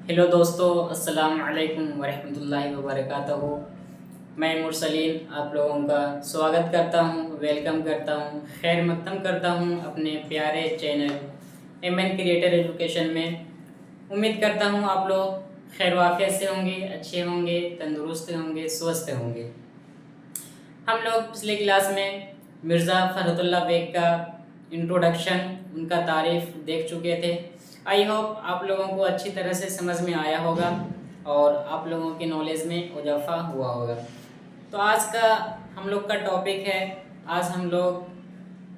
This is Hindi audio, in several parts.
हेलो दोस्तों, अस्सलाम वालेकुम वरहमतुल्लाहि वबरकातुहू। मैं मुरसलीन आप लोगों का स्वागत करता हूँ, वेलकम करता हूँ, खैर मक़दम करता हूँ अपने प्यारे चैनल एमएन क्रिएटर एजुकेशन में। उम्मीद करता हूँ आप लोग खैर वाक़ियत से होंगे, अच्छे होंगे, तंदुरुस्त होंगे, स्वस्थ होंगे। हम लोग पिछले क्लास में मिर्ज़ा फ़खरुद्दीन बेग का इंट्रोडक्शन, उनका तारीफ़ देख चुके थे। आई होप आप लोगों को अच्छी तरह से समझ में आया होगा और आप लोगों की नॉलेज में इजाफ़ा हुआ होगा। तो आज का हम लोग का टॉपिक है, आज हम लोग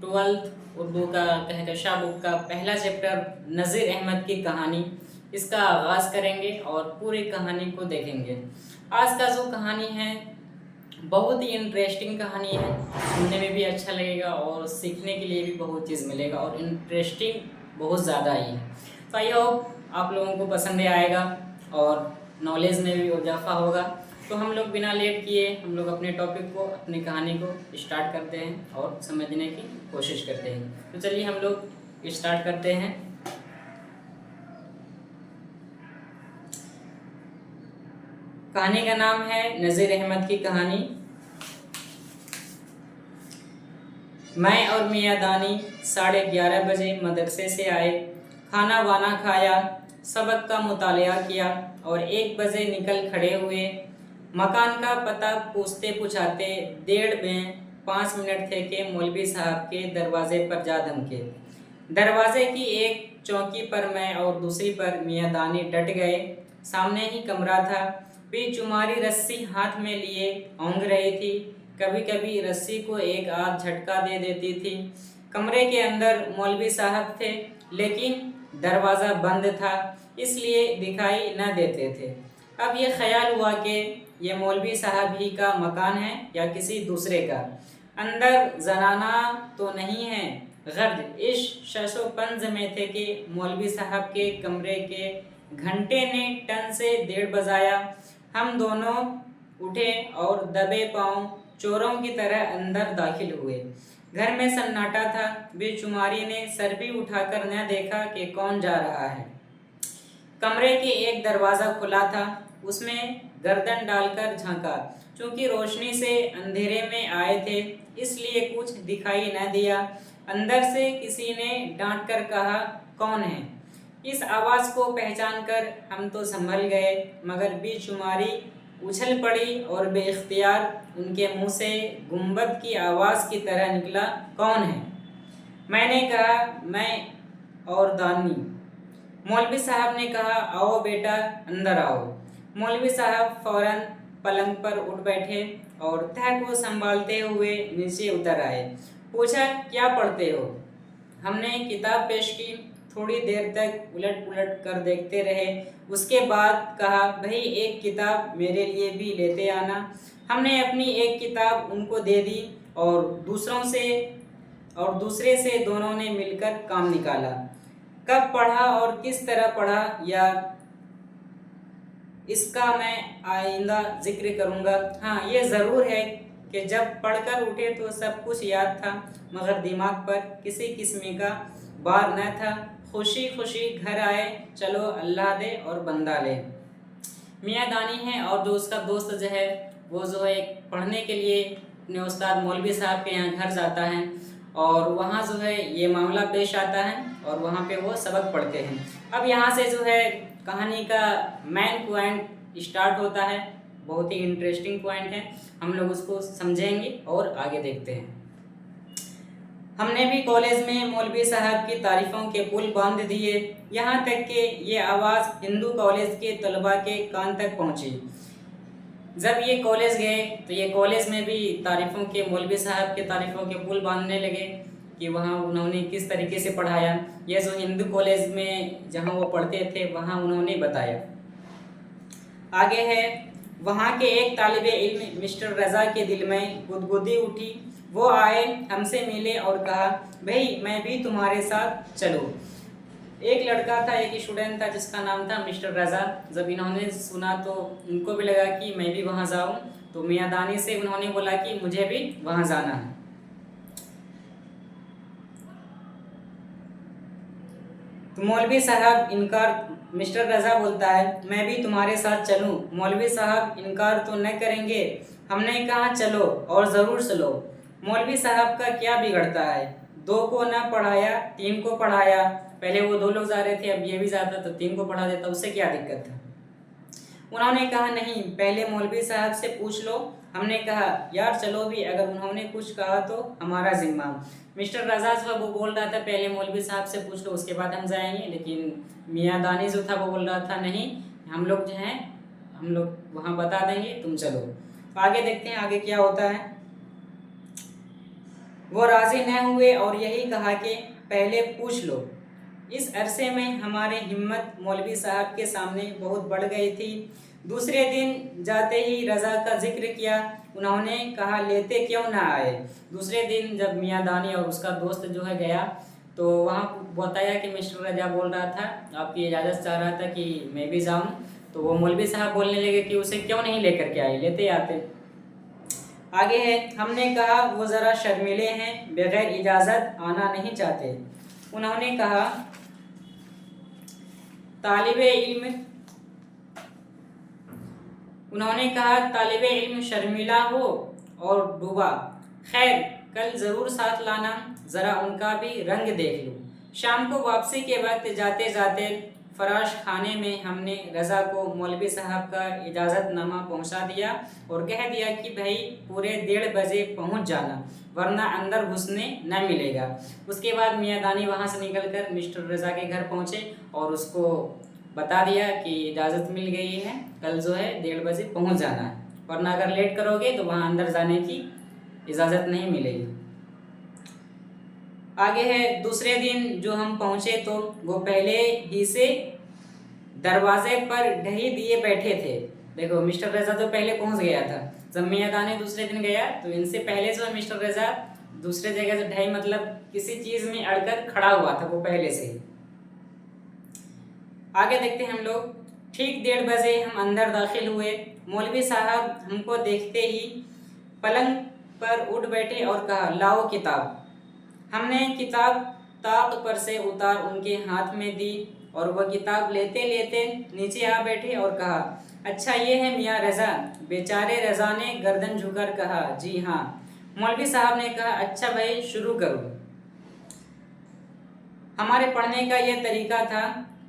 12th उर्दू का कहकशा बुक का पहला चैप्टर नज़ीर अहमद की कहानी, इसका आगाज़ करेंगे और पूरी कहानी को देखेंगे। आज का जो कहानी है बहुत ही इंटरेस्टिंग कहानी है, सुनने में भी अच्छा लगेगा और सीखने के लिए भी बहुत चीज़ मिलेगा और इंटरेस्टिंग बहुत ज़्यादा ही है। तो आई होप आप लोगों को पसंद आएगा और नॉलेज में भी इजाफा होगा। तो हम लोग बिना लेट किए हम लोग अपने टॉपिक को, अपनी कहानी को स्टार्ट करते हैं और समझने की कोशिश करते हैं। तो चलिए हम लोग स्टार्ट करते हैं। कहानी का नाम है नज़ीर अहमद की कहानी। मैं और मियाँ दानी 11:30 बजे मदरसे से आए, खाना वाना खाया, सबक का मुतालिया किया और 1 बजे निकल खड़े हुए। मकान का पता पूछते पूछाते 1:30 में 5 मिनट थे कि मौलवी साहब के दरवाजे पर जा धमके। दरवाजे की एक चौकी पर मैं और दूसरी पर मियाँ दानी डट गए। सामने ही कमरा था। बेचुमारी रस्सी हाथ में लिए औंध रही थी, कभी कभी रस्सी को एक आध झटका दे देती थी। कमरे के अंदर मौलवी साहब थे, लेकिन दरवाज़ा बंद था, इसलिए दिखाई न देते थे। अब ये ख्याल हुआ कि ये मौलवी साहब ही का मकान है या किसी दूसरे का। अंदर जनाना तो नहीं है। गर्द इस शशोपंज में थे कि मौलवी साहब के कमरे के घंटे ने टन से 1:30 बजाया। हम दोनों उठे और दबे पांव चोरों की तरह अंदर दाखिल हुए। घर में सन्नाटा था। बेचुमारी ने सर भी उठाकर न देखा कि कौन जा रहा है। कमरे के एक दरवाज़ा खुला था, उसमें गर्दन डालकर झांका। चूंकि रोशनी से अंधेरे में आए थे, इसलिए कुछ दिखाई न दिया। अंदर से किसी ने डांट कर कहा, कौन है? इस आवाज़ को पहचान कर हम तो संभल गए, मगर बेचुमारी उछल पड़ी और बेइख्तियार उनके मुंह से गुंबद की आवाज़ की तरह निकला, कौन है? मैंने कहा, मैं और दानी। मौलवी साहब ने कहा, आओ बेटा, अंदर आओ। मौलवी साहब फौरन पलंग पर उठ बैठे और तह को संभालते हुए नीचे उतर आए। पूछा, क्या पढ़ते हो? हमने किताब पेश की। थोड़ी देर तक उलट पुलट कर देखते रहे। उसके बाद कहा, भाई एक किताब मेरे लिए भी लेते आना। हमने अपनी एक किताब उनको दे दी और दूसरे से दोनों ने मिलकर काम निकाला। कब पढ़ा और किस तरह पढ़ा या इसका मैं आइंदा जिक्र करूँगा। हाँ, ये ज़रूर है कि जब पढ़कर उठे तो सब कुछ याद था, मगर दिमाग पर किसी किस्म का बार न था। खुशी खुशी घर आए, चलो अल्लाह दे और बंदा ले। मियाँ दानी है और जो उसका दोस्त जो है वो जो है पढ़ने के लिए अपने उस्ताद मौलवी साहब के यहाँ घर जाता है और वहाँ जो है ये मामला पेश आता है और वहाँ पे वो सबक पढ़ते हैं। अब यहाँ से जो है कहानी का मेन पॉइंट स्टार्ट होता है। बहुत ही इंटरेस्टिंग पॉइंट है, हम लोग उसको समझेंगे और आगे देखते हैं। हमने भी कॉलेज में मौलवी साहब की तारीफ़ों के पुल बांध दिए, यहाँ तक कि ये आवाज़ हिंदू कॉलेज के तलबा के कान तक पहुँची। जब ये कॉलेज गए तो ये कॉलेज में भी तारीफ़ों के, मौलवी साहब के तारीफ़ों के पुल बांधने लगे कि वहाँ उन्होंने किस तरीके से पढ़ाया। ये जो हिंदू कॉलेज में जहाँ वो पढ़ते थे वहाँ उन्होंने बताया। आगे है, वहाँ के एक तालिबे इल्म मिस्टर रज़ा के दिल में गुदगुदी उठी। वो आए, हमसे मिले और कहा, भाई मैं भी तुम्हारे साथ चलूँ। एक लड़का था, एक स्टूडेंट था जिसका नाम था मिस्टर रज़ा। जब इन्होंने सुना तो उनको भी लगा कि मैं भी वहाँ जाऊँ, तो मियाँ दानी से उन्होंने बोला कि मुझे भी वहाँ जाना है। तो मौलवी साहब इनकार, मिस्टर रज़ा बोलता है मैं भी तुम्हारे साथ चलूं। मौलवी साहब इनकार तो न करेंगे। हमने कहा चलो और ज़रूर चलो। मौलवी साहब का क्या बिगड़ता है, 2 को न पढ़ाया 3 को पढ़ाया। पहले वो 2 लोग जा रहे थे, अब ये भी जाता तो 3 को पढ़ा देता, उससे क्या दिक्कत था। उन्होंने कहा नहीं, पहले मौलवी साहब से पूछ लो। हमने कहा यार चलो भी, अगर उन्होंने कुछ कहा तो हमारा जिम्मा। मिस्टर रज़ा साहब वो बोल रहा था पहले मौलवी साहब से पूछ लो उसके बाद हम जाएंगे, लेकिन मियाँ दानी जो था वो बोल रहा था नहीं, हम लोग जो हैं हम लोग वहाँ बता देंगे, तुम चलो। तो आगे देखते हैं आगे क्या होता है। वो राजी न हुए और यही कहा कि पहले पूछ लो। इस अरसे में हमारी हिम्मत मौलवी साहब के सामने बहुत बढ़ गई थी। दूसरे दिन जाते ही रज़ा का जिक्र किया। उन्होंने कहा लेते क्यों ना आए। दूसरे दिन जब मियाँ दानी और उसका दोस्त जो है गया तो वहाँ बताया कि मिस्टर रज़ा बोल रहा था, आपकी इजाज़त चाह रहा था कि मैं भी जाऊँ। तो वो मौलवी साहब बोलने लगे कि उसे क्यों नहीं लेकर के आए, लेते आते। आगे है, हमने कहा वो ज़रा शर्मीले हैं, बगैर इजाज़त आना नहीं चाहते। उन्होंने कहा तालिबे इल्म शर्मिला हो और डूबा, खैर कल ज़रूर साथ लाना, ज़रा उनका भी रंग देख लूँ। शाम को वापसी के वक्त जाते जाते फराश खाने में हमने रज़ा को मौलवी साहब का इजाज़तनामा पहुंचा दिया और कह दिया कि भाई पूरे 1:30 बजे पहुंच जाना, वरना अंदर घुसने न मिलेगा। उसके बाद मियाँ दानी वहाँ से निकलकर मिस्टर रज़ा के घर पहुँचे और उसको बता दिया कि इजाज़त मिल गई है, कल जो है 1:30 बजे पहुँच जाना है, वरना अगर लेट करोगे तो वहाँ अंदर जाने की इजाज़त नहीं मिलेगी। आगे है, दूसरे दिन जो हम पहुँचे तो वो पहले ही से दरवाजे पर ढही दिए बैठे थे। देखो मिस्टर रज़ा तो पहले पहुँच गया था, जब मियाँ दानी दूसरे दिन गया तो इनसे पहले जो है मिस्टर रज़ा दूसरे जगह से ढही मतलब किसी चीज़ में अड़कर खड़ा हुआ था वो पहले से ही। आगे देखते हैं हम लोग। ठीक 1:30 बजे हम अंदर दाखिल हुए। मौलवी साहब हमको देखते ही पलंग पर उठ बैठे और कहा लाओ किताब। हमने किताब ताक पर से उतार उनके हाथ में दी और वह किताब लेते लेते नीचे आ बैठे और कहा अच्छा ये है मियाँ रज़ा। बेचारे रज़ा ने गर्दन झुकर कहा जी हाँ। मौलवी साहब ने कहा अच्छा भाई शुरू करो। हमारे पढ़ने का यह तरीका था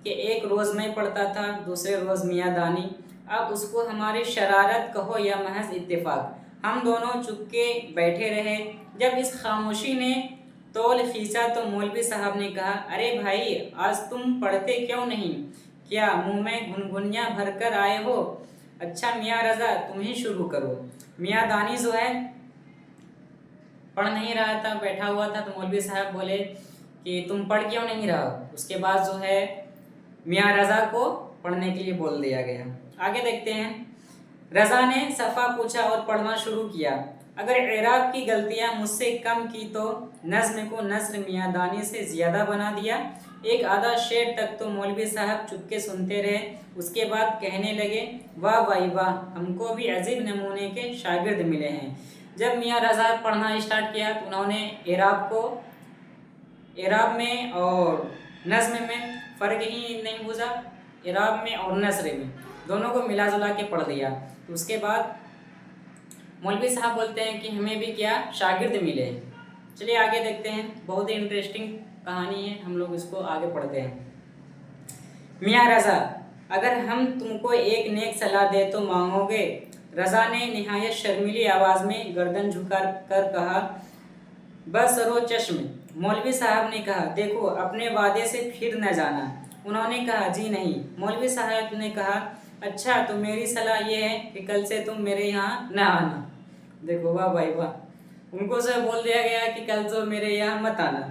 कि एक रोज़ मैं पढ़ता था, दूसरे रोज़ मियाँ दानी। अब उसको हमारी शरारत कहो या महज इत्तेफाक, हम दोनों चुपके बैठे रहे। जब इस खामोशी ने तौल खींचा तो मौलवी साहब ने कहा अरे भाई आज तुम पढ़ते क्यों नहीं, क्या मुँह में घुनघुनियाँ भर कर आए हो। अच्छा मियाँ रज़ा तुम ही शुरू करो। मियाँ दानी जो है पढ़ नहीं रहा था, बैठा हुआ था, तो मौलवी साहब बोले कि तुम पढ़ क्यों नहीं रहा। उसके बाद जो है मियाँ रज़ा को पढ़ने के लिए बोल दिया गया। आगे देखते हैं। रज़ा ने सफ़ा पूछा और पढ़ना शुरू किया। अगर इराब की गलतियां मुझसे कम की तो नज़्म को नस्र मियाँ दानी से ज़्यादा बना दिया। एक आधा शेर तक तो मौलवी साहब चुपके सुनते रहे। उसके बाद कहने लगे वाह भाई वाह, हमको भी अजीब नमूने के शागिर्द मिले हैं। जब मियाँ रज़ा पढ़ना स्टार्ट किया तो उन्होंने इराब में और नज़्म में फ़र्क ही नहीं बुझा, इराब में और नस्र में दोनों को मिला जुला के पढ़ दिया। तो उसके बाद मौलवी साहब बोलते हैं कि हमें भी क्या शागिर्द मिले। चलिए आगे देखते हैं, बहुत ही इंटरेस्टिंग कहानी है, हम लोग इसको आगे पढ़ते हैं। मियाँ रज़ा अगर हम तुमको एक नेक सलाह दे तो मांगोगे। रज़ा ने निहायत शर्मीली आवाज़ में गर्दन झुका कर कहा बसरो चश्म। मौलवी साहब ने कहा देखो अपने वादे से फिर न जाना। उन्होंने कहा जी नहीं। मौलवी साहब ने कहा अच्छा तो मेरी सलाह ये है कि कल से तुम मेरे यहाँ न आना। देखो वाह भाई वाह, उनको से बोल दिया गया कि कल तो मेरे यहाँ मत आना।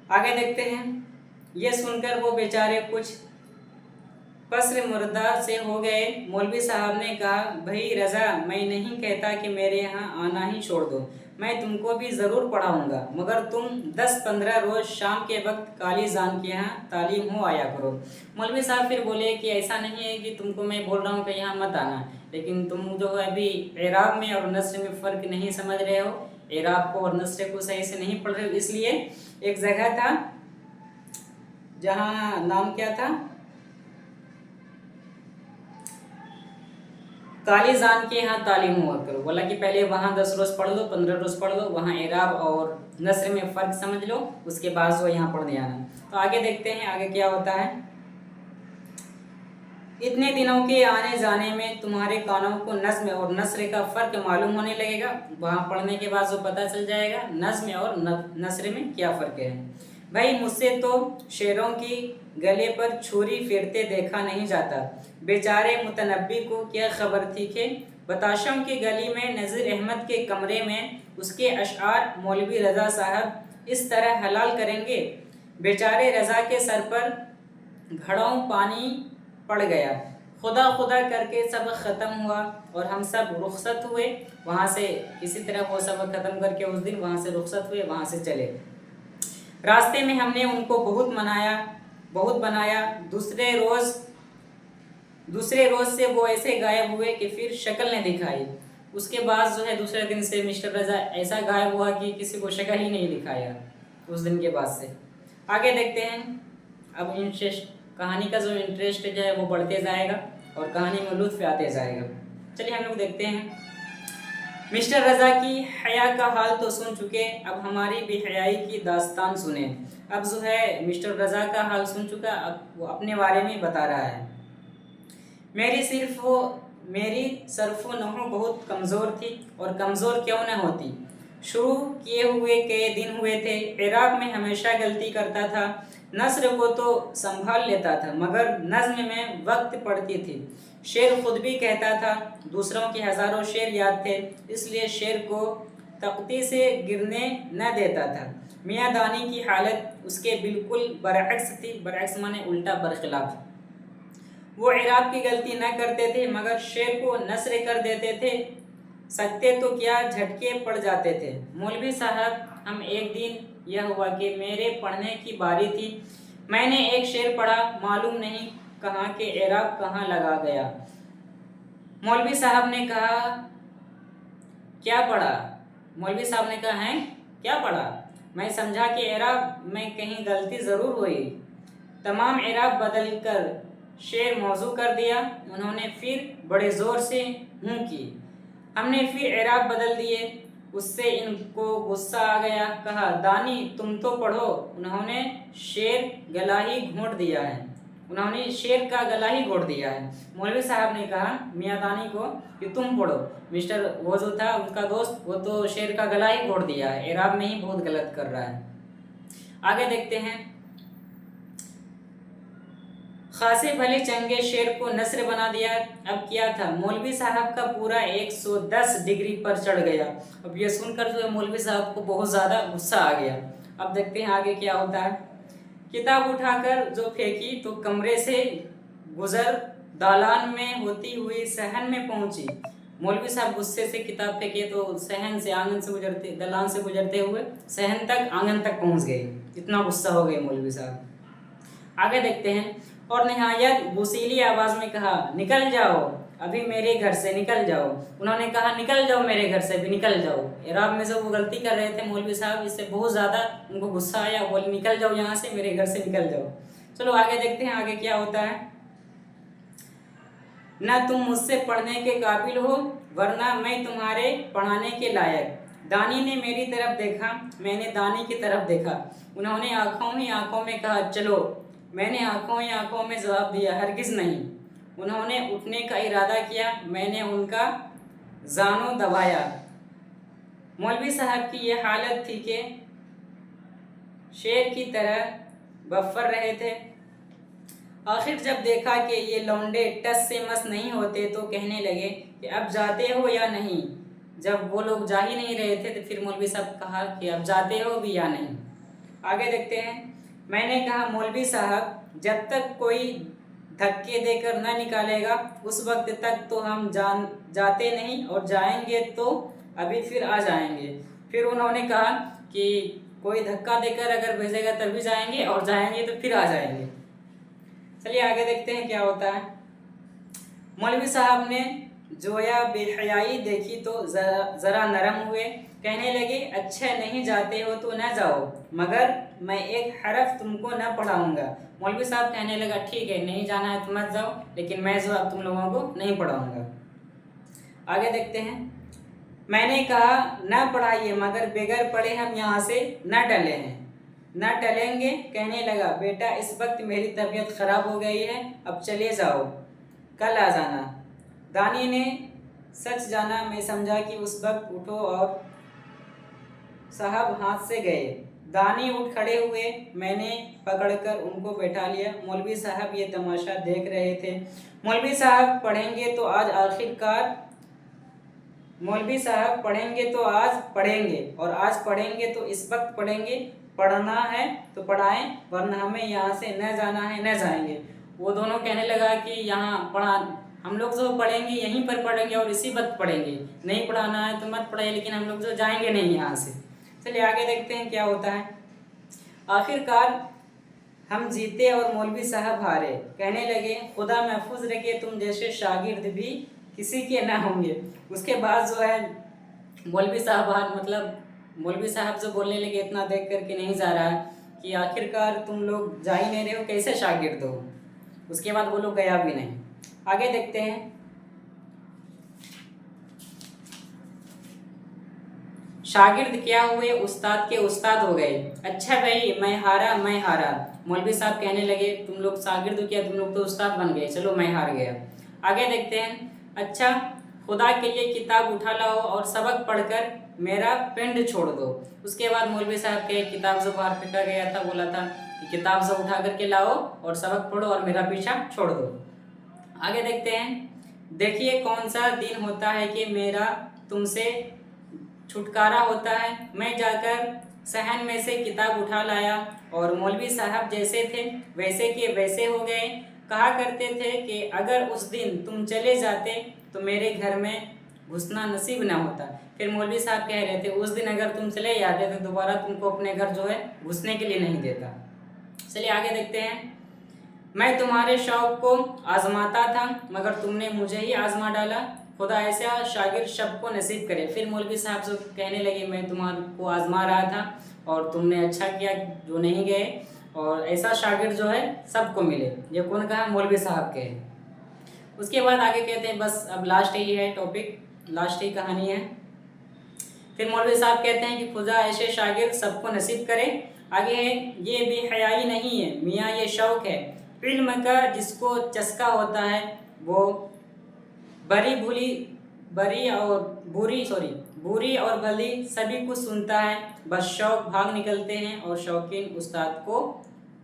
आगे देखते हैं। ये सुनकर वो बेचारे कुछ पसर मुर्दा से हो गए। मौलवी साहब ने कहा भाई रज़ा मैं नहीं कहता कि मेरे यहाँ आना ही छोड़ दो, मैं तुमको भी ज़रूर पढ़ाऊँगा, मगर तुम 10-15 रोज़ शाम के वक्त काली जान के यहाँ तालीम हो आया करो। मौलवी साहब फिर बोले कि ऐसा नहीं है कि तुमको मैं बोल रहा हूँ कि यहाँ मत आना, लेकिन तुम जो है अभी इराब में और नस्र में फ़र्क नहीं समझ रहे हो। एराब को और नस्र को सही से नहीं पढ़ रहे हो, इसलिए एक जगह था जहाँ नाम क्या था, काली जान के यहाँ तालीम हुआ करो। बोला कि पहले वहाँ 10 रोज़ पढ़ लो, 15 रोज़ पढ़ लो, वहाँ एराब और नस्र में फ़र्क समझ लो, उसके बाद जो यहाँ पढ़ने आना। तो आगे देखते हैं आगे क्या होता है। इतने दिनों के आने जाने में तुम्हारे कानों को नज़्म और नस्र का फ़र्क मालूम होने लगेगा। वहाँ पढ़ने के बाद जो पता चल जाएगा नज़्म और नस्र में क्या फ़र्क है। भाई मुझसे तो शेरों की गले पर छुरी फेरते देखा नहीं जाता। बेचारे मुतनब्बी को क्या खबर थी कि बताशों की गली में नज़ीर अहमद के कमरे में उसके अशआर मौलवी रज़ा साहब इस तरह हलाल करेंगे। बेचारे रज़ा के सर पर घड़ों पानी पड़ गया। खुदा खुदा करके सबक ख़त्म हुआ और हम सब रुखसत हुए वहाँ से। इसी तरह वो सबक ख़त्म करके उस दिन वहाँ से रुखसत हुए, वहाँ से चले। रास्ते में हमने उनको बहुत बनाया। दूसरे रोज़ से वो ऐसे गायब हुए कि फिर शक्ल ने दिखाई। उसके बाद जो है दूसरे दिन से मिस्टर रज़ा ऐसा गायब हुआ कि किसी को शक्ल ही नहीं दिखाया उस दिन के बाद से। आगे देखते हैं। अब कहानी का जो इंटरेस्ट जो है वो बढ़ते जाएगा और कहानी में लुत्फ़ आते जाएगा। चलिए हम लोग देखते हैं। मिस्टर रज़ा की हया का हाल तो सुन चुके, अब हमारी बेहयाई की दास्तान सुने। अब जो है मिस्टर रज़ा का हाल सुन चुका, अब वो अपने बारे में बता रहा है। मेरी सरफ़ो नहो बहुत कमज़ोर थी, और कमज़ोर क्यों न होती। शुरू किए हुए कई दिन हुए थे। इराब में हमेशा गलती करता था। नस्र को तो संभाल लेता था, मगर नज़्म में वक्त पड़ती थी। शेर खुद भी कहता था दूसरों के हज़ारों शेर याद थे, इसलिए शेर को तख्ती से गिरने न देता था। मियाँ दानी की हालत उसके बिल्कुल बरअक्स थी। बरअक्स माने उल्टा, बरखिलाफ। वो इराब की गलती न करते थे, मगर शेर को नस्र कर देते थे। सकते तो क्या झटके पड़ जाते थे। मौलवी साहब, हम एक दिन यह हुआ कि मेरे पढ़ने की बारी थी। मैंने एक शेर पढ़ा, मालूम नहीं कहाँ के एराब कहाँ लगा गया। मौलवी साहब ने कहा क्या पढ़ा। मौलवी साहब ने कहा है क्या पढ़ा। मैं समझा कि एराब में कहीं गलती ज़रूर हुई। तमाम एराब बदल कर शेर मौजू कर दिया। उन्होंने फिर बड़े ज़ोर से हूँ की। हमने फिर एराब बदल दिए। उससे इनको गुस्सा आ गया। कहा दानी तुम तो पढ़ो। उन्होंने शेर का गला ही घोट दिया है। मौलवी साहब ने कहा मियाँ दानी को कि तुम पढ़ो। मिस्टर वो जो था उनका दोस्त, वो तो शेर का गला ही घोट दिया है, एराब में ही बहुत गलत कर रहा है। आगे देखते हैं। खासे भले चंगे शेर को नस्र बना दिया। अब क्या था, मौलवी साहब का पूरा 110 डिग्री पर चढ़ गया। अब ये सुनकर जो है मौलवी साहब को बहुत ज़्यादा गुस्सा आ गया। अब देखते हैं आगे क्या होता है। किताब उठाकर जो फेंकी तो कमरे से गुजर दालान में होती हुई सहन में पहुंची। मौलवी साहब गुस्से से किताब फेंके तो सहन से दालान से गुजरते हुए सहन तक, आंगन तक पहुंच गए। इतना गुस्सा हो गए मौलवी साहब। आगे देखते हैं। और नहायत गुस्सीली आवाज़ में कहा निकल जाओ, अभी मेरे घर से निकल जाओ। उन्होंने कहा निकल जाओ मेरे घर से भी, निकल जाओ। इराब में जो वो गलती कर रहे थे मौलवी साहब, इससे बहुत ज़्यादा उनको गुस्सा आया। बोले निकल जाओ यहाँ से, मेरे घर से निकल जाओ। चलो आगे देखते हैं आगे क्या होता है। न तुम मुझसे पढ़ने के काबिल हो, वरना मैं तुम्हारे पढ़ाने के लायक। दानी ने मेरी तरफ देखा, मैंने दानी की तरफ देखा। उन्होंने आंखों ही आंखों में कहा चलो। मैंने आंखों ही आंखों में जवाब दिया हरगिज़ नहीं। उन्होंने उठने का इरादा किया, मैंने उनका जानो दबाया। मौलवी साहब की यह हालत थी कि शेर की तरह बफर रहे थे। आखिर जब देखा कि ये लौंडे टस से मस नहीं होते तो कहने लगे कि अब जाते हो या नहीं। जब वो लोग जा ही नहीं रहे थे तो फिर मौलवी साहब कहा कि अब जाते हो भी या नहीं। आगे देखते हैं। मैंने कहा मौलवी साहब, जब तक कोई धक्के देकर न निकालेगा उस वक्त तक तो हम जाते नहीं, और जाएंगे तो अभी फिर आ जाएंगे। फिर उन्होंने कहा कि कोई धक्का देकर अगर भेजेगा तभी जाएंगे, और जाएंगे तो फिर आ जाएंगे। चलिए आगे देखते हैं क्या होता है। मौलवी साहब ने जोया बेहयाई देखी तो जरा नरम हुए, कहने लगे अच्छा नहीं जाते हो तो न जाओ, मगर मैं एक हरफ तुमको न पढ़ाऊंगा। मौलवी साहब कहने लगा ठीक है, नहीं जाना है तो मत जाओ, लेकिन मैं जो अब तुम लोगों को नहीं पढ़ाऊंगा। आगे देखते हैं। मैंने कहा न पढ़ाइए, मगर बगैर पढ़े हम यहाँ से न टले हैं, न टलेंगे। कहने लगा बेटा इस वक्त मेरी तबीयत खराब हो गई है, अब चले जाओ, कल आ जाना। दानी ने सच जाना, मैं समझा कि उस वक्त उठो और साहब हाथ से गए। दानी उठ खड़े हुए, मैंने पकड़कर उनको बैठा लिया। मौलवी साहब ये तमाशा देख रहे थे। मौलवी साहब पढ़ेंगे तो आज आखिरकार मौलवी साहब पढ़ेंगे तो आज पढ़ेंगे, और आज पढ़ेंगे तो इस वक्त पढ़ेंगे। पढ़ना है तो पढ़ाएं, वरना हमें यहाँ से न जाना है न जाएंगे। वो दोनों कहने लगा कि यहाँ पढ़ा, हम लोग जो पढ़ेंगे यहीं पर पढ़ेंगे और इसी वक्त पढ़ेंगे, नहीं पढ़ाना है तो मत पढ़ाइए, लेकिन हम लोग जो जाएंगे नहीं यहाँ से। चलिए आगे देखते हैं क्या होता है। आखिरकार हम जीते और मौलवी साहब हारे। कहने लगे खुदा महफूज रखे तुम जैसे शागिर्द भी किसी के ना होंगे। उसके बाद जो है मौलवी साहब मतलब मौलवी साहब जो बोलने लगे इतना देख करके नहीं जा रहा है कि आखिरकार तुम लोग जा ही नहीं रहे हो, कैसे शागिर्द हो। उसके बाद वो लोग गया भी नहीं। आगे देखते हैं। शागिर्द क्या हुए, उस्ताद के उस्ताद हो गए। अच्छा भाई मैं हारा मैं हारा। मौलवी साहब कहने लगे तुम लोग शागिर्द हो क्या, तुम लोग तो उस्ताद बन गए, चलो मैं हार गया। आगे देखते हैं। अच्छा खुदा के लिए किताब उठा लाओ और सबक पढ़कर मेरा पिंड छोड़ दो। उसके बाद मौलवी साहब के किताब जो बाहर फेंका गया था, बोला था कि किताब से उठा करके लाओ और सबक पढ़ो और मेरा पीछा छोड़ दो। आगे देखते हैं। देखिए कौन सा दिन होता है कि मेरा तुमसे छुटकारा होता है। मैं जाकर सहन में से किताब उठा लाया और मौलवी साहब जैसे थे वैसे के वैसे हो गए। कहा करते थे कि अगर उस दिन तुम चले जाते तो मेरे घर में घुसना नसीब ना होता। फिर मौलवी साहब कह रहे थे उस दिन अगर तुम चले जाते तो दोबारा तुमको अपने घर जो है घुसने के लिए नहीं देता। चलिए आगे देखते हैं। मैं तुम्हारे शौक को आजमाता था, मगर तुमने मुझे ही आजमा डाला। खुदा ऐसा शागिर्द सबको नसीब करे। फिर मौलवी साहब जो कहने लगे मैं तुम्हारे को आजमा रहा था और तुमने अच्छा किया जो नहीं गए, और ऐसा शागिर्द जो है सबको मिले। ये कौन कहा, मौलवी साहब के। उसके बाद आगे कहते हैं बस अब लास्ट ही है टॉपिक, लास्ट ही कहानी है। फिर मौलवी साहब कहते हैं कि खुदा ऐसे शागिर्द सबको नसीब करे। आगे है ये बेहयाई नहीं है मियाँ, ये शौक है। इल्म का जिसको चस्का होता है वो बुरी और भली सभी कुछ सुनता है। बस शौक भाग निकलते हैं और शौकीन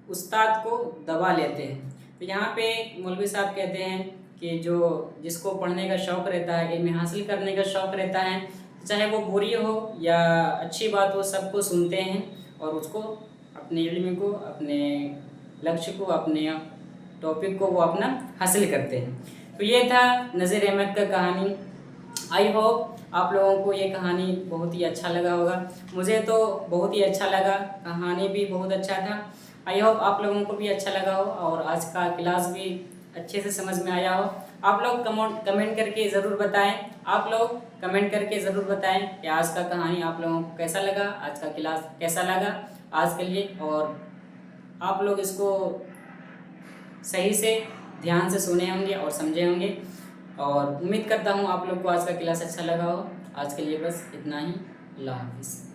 उस्ताद को दबा लेते हैं। तो यहाँ पे मौलवी साहब कहते हैं कि जो जिसको पढ़ने का शौक़ रहता है, इल्म हासिल करने का शौक़ रहता है, चाहे वो बुरी हो या अच्छी बात हो, सबको सुनते हैं और उसको अपने इल्म को, अपने लक्ष्य को, अपने टॉपिक को वो अपना हासिल करते हैं। तो ये था नज़ीर अहमद का कहानी। आई होप आप लोगों को ये कहानी बहुत ही अच्छा लगा होगा। मुझे तो बहुत ही अच्छा लगा, कहानी भी बहुत अच्छा था। आई होप आप लोगों को भी अच्छा लगा हो और आज का क्लास भी अच्छे से समझ में आया हो। आप लोग कमेंट करके ज़रूर बताएं। आप लोग कमेंट करके ज़रूर बताएं कि आज का कहानी आप लोगों को कैसा लगा, आज का क्लास कैसा लगा आज के लिए, और आप लोग इसको सही से ध्यान से सुने होंगे और समझे होंगे। और उम्मीद करता हूँ आप लोग को आज का क्लास अच्छा लगा हो। आज के लिए बस इतना ही। अल्लाह हाफिज़।